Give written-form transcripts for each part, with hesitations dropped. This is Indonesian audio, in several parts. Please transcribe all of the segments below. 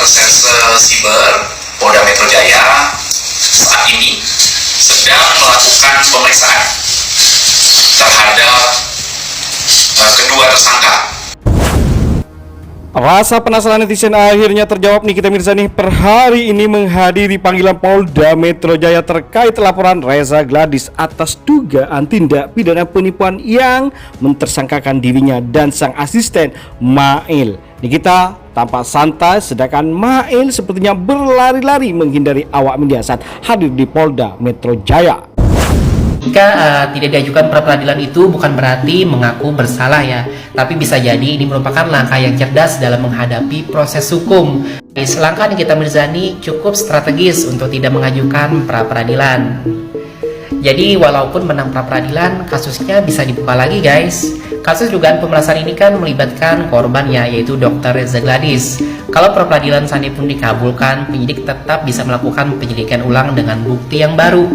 Reserse Siber Polda Metro Jaya saat ini sedang melakukan pemeriksaan terhadap kedua tersangka. Rasa penasaran netizen akhirnya terjawab. Nikita Mirzani per hari ini menghadiri panggilan Polda Metro Jaya terkait laporan Reza Gladys atas dugaan tindak pidana penipuan yang mentersangkakan dirinya dan sang asisten Mail. Nikita tampak santai sedangkan Mail sepertinya berlari-lari menghindari awak media saat hadir di Polda Metro Jaya. Jika tidak diajukan pra peradilan itu bukan berarti mengaku bersalah ya, tapi bisa jadi ini merupakan langkah yang cerdas dalam menghadapi proses hukum. Langkah Nikita Mirzani cukup strategis untuk tidak mengajukan pra peradilan. Jadi walaupun menang pra peradilan, kasusnya bisa dibuka lagi guys. Kasus dugaan pemerasan ini kan melibatkan korbannya, yaitu Dr. Reza Gladys. Kalau pra peradilan sandi pun dikabulkan, penyidik tetap bisa melakukan penyelidikan ulang dengan bukti yang baru.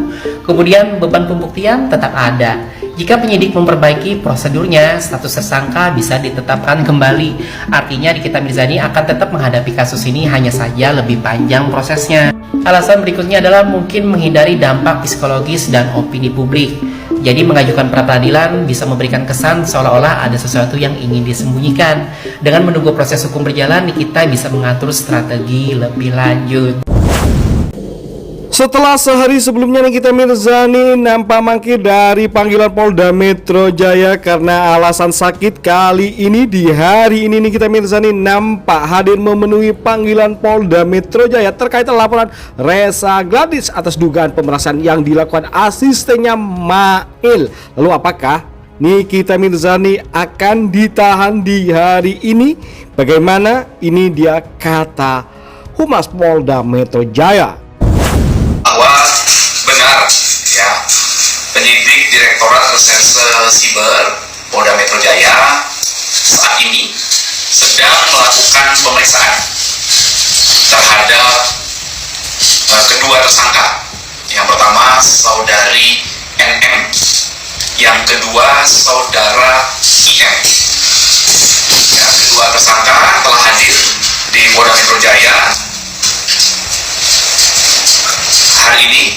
Kemudian beban pembuktian tetap ada. Jika penyidik memperbaiki prosedurnya, status tersangka bisa ditetapkan kembali. Artinya Nikita Mirzani akan tetap menghadapi kasus ini, hanya saja lebih panjang prosesnya. Alasan berikutnya adalah mungkin menghindari dampak psikologis dan opini publik. Jadi mengajukan pra peradilan bisa memberikan kesan seolah-olah ada sesuatu yang ingin disembunyikan. Dengan menunggu proses hukum berjalan, Nikita bisa mengatur strategi lebih lanjut. Setelah sehari sebelumnya Nikita Mirzani nampak mangkir dari panggilan Polda Metro Jaya karena alasan sakit. Kali ini di hari ini Nikita Mirzani nampak hadir memenuhi panggilan Polda Metro Jaya terkait laporan Reza Gladys atas dugaan pemerasan yang dilakukan asistennya Mail. Lalu apakah Nikita Mirzani akan ditahan di hari ini? Bagaimana? Ini dia kata Humas Polda Metro Jaya. Bahwa benar ya, penyidik Direktorat Reserse Siber Polda Metro Jaya saat ini sedang melakukan pemeriksaan terhadap kedua tersangka. Yang pertama saudari NM, yang kedua saudara IM. Ya, kedua tersangka telah hadir di Polda Metro Jaya hari ini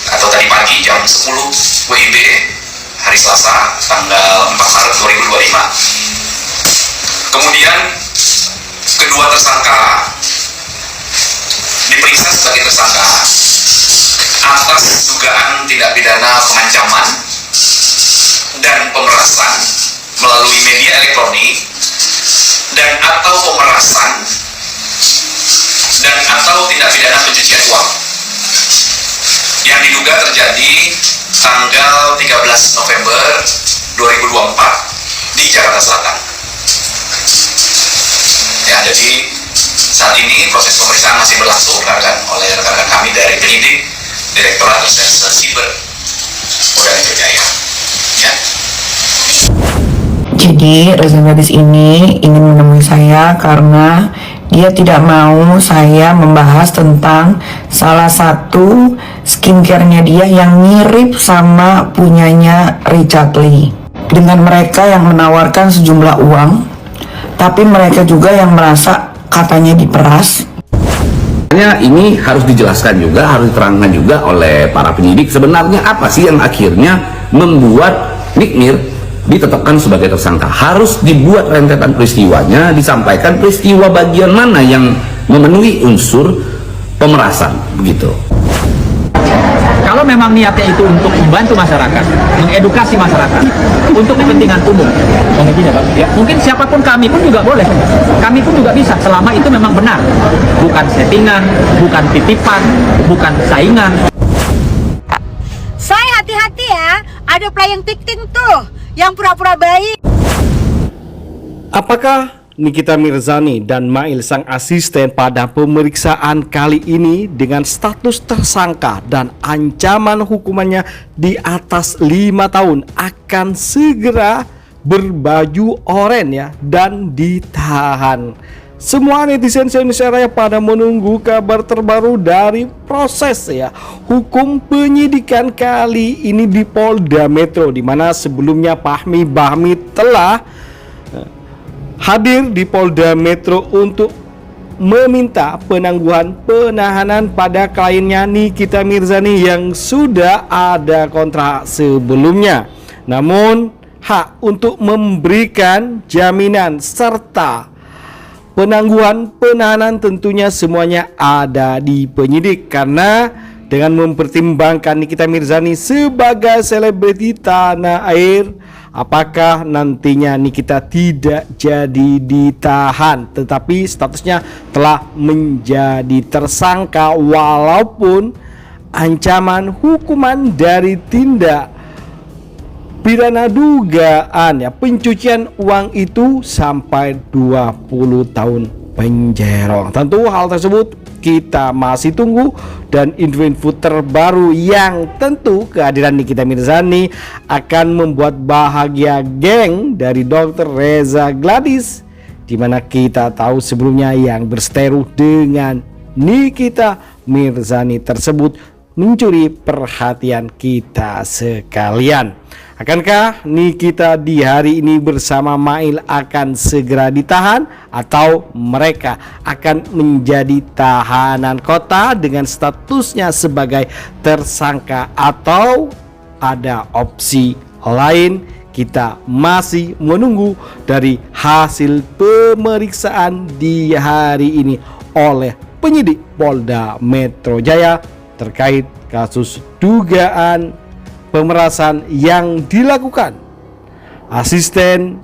atau tadi pagi jam 10 WIB hari Selasa tanggal 4 Maret 2025. Kemudian kedua tersangka diperiksa sebagai tersangka atas dugaan tindak pidana pengancaman dan pemerasan melalui media elektronik dan atau pemerasan dan atau tindak pidana pencucian uang yang diduga terjadi tanggal 13 November 2024 di Jakarta Selatan. Ya, jadi saat ini proses pemeriksaan masih berlangsung oleh rekan-rekan kami dari penyidik Direktorat Reserse Siber Polda Metro Jaya. Ya. Jadi Reza Gladys ini ingin menemui saya karena dia tidak mau saya membahas tentang salah satu skincare-nya dia yang mirip sama punyanya Richard Lee. Dengan mereka yang menawarkan sejumlah uang, tapi mereka juga yang merasa katanya diperas. Ini harus dijelaskan juga, harus diterangkan juga oleh para penyidik sebenarnya apa sih yang akhirnya membuat Nick Mir ditetapkan sebagai tersangka. Harus dibuat rentetan peristiwanya, disampaikan peristiwa bagian mana yang memenuhi unsur pemerasan, begitu. Kalau memang niatnya itu untuk membantu masyarakat, mengedukasi masyarakat untuk kepentingan umum, mungkin siapapun, kami pun juga boleh, kami pun juga bisa, selama itu memang benar, bukan settingan, bukan titipan, bukan saingan. Saya hati-hati ya, ada playing victim tuh yang pura-pura baik. Apakah Nikita Mirzani dan Mail sang asisten pada pemeriksaan kali ini dengan status tersangka dan ancaman hukumannya di atas 5 tahun akan segera berbaju oranye ya dan ditahan? Semua netizen Indonesia Raya pada menunggu kabar terbaru dari proses ya hukum penyidikan kali ini di Polda Metro, di mana sebelumnya Fahmi Bahmid telah hadir di Polda Metro untuk meminta penangguhan penahanan pada kliennya Nikita Mirzani yang sudah ada kontrak sebelumnya. Namun hak untuk memberikan jaminan serta penangguhan penahanan tentunya semuanya ada di penyidik, karena dengan mempertimbangkan Nikita Mirzani sebagai selebriti tanah air, apakah nantinya Nikita tidak jadi ditahan tetapi statusnya telah menjadi tersangka, walaupun ancaman hukuman dari tindak pidana dugaan pencucian uang itu sampai 20 tahun penjara. Tentu hal tersebut kita masih tunggu, dan info-info terbaru yang tentu kehadiran Nikita Mirzani akan membuat bahagia geng dari Dr. Reza Gladys, dimana kita tahu sebelumnya yang berseteru dengan Nikita Mirzani tersebut mencuri perhatian kita sekalian. Akankah Nikita di hari ini bersama Mail akan segera ditahan, atau mereka akan menjadi tahanan kota dengan statusnya sebagai tersangka, atau ada opsi lain? Kita masih menunggu dari hasil pemeriksaan di hari ini oleh penyidik Polda Metro Jaya terkait kasus dugaan pemerasan yang dilakukan asisten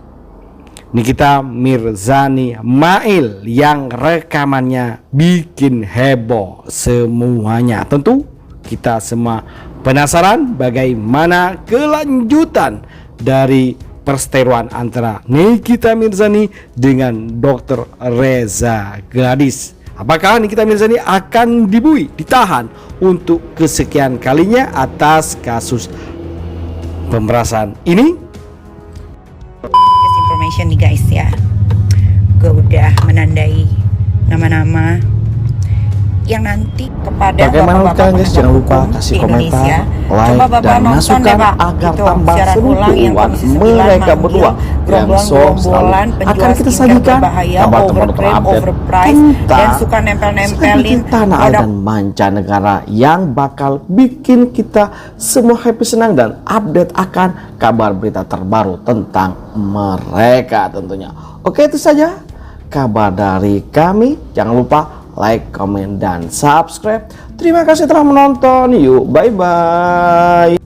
Nikita Mirzani Mail yang rekamannya bikin heboh semuanya. Tentu kita semua penasaran bagaimana kelanjutan dari perseteruan antara Nikita Mirzani dengan Dr. Reza Gladys. Apakah Nikita Mirzani akan ditahan untuk kesekian kalinya atas kasus pemerasan ini? Just information nih guys ya, gue udah menandai nama-nama yang nanti kepada bagaimana bapak-bapak kalian guys, jangan lupa hukum kasih di komentar, Indonesia. like, Coba bapak dan nonton masukan deh, Pak. agar Itu tambah siaran seru ulang yang buat Komisi 9 mereka manggil berdua yang so selalu akan kita sajikan kabar terbaru terupdate dan suka nempel-nempelin tanah air dan mancanegara yang bakal bikin kita semua happy, senang, dan update akan kabar berita terbaru tentang mereka tentunya. Oke, itu saja kabar dari kami. Jangan lupa like, komen, dan subscribe. Terima kasih telah menonton. Yuk, bye-bye.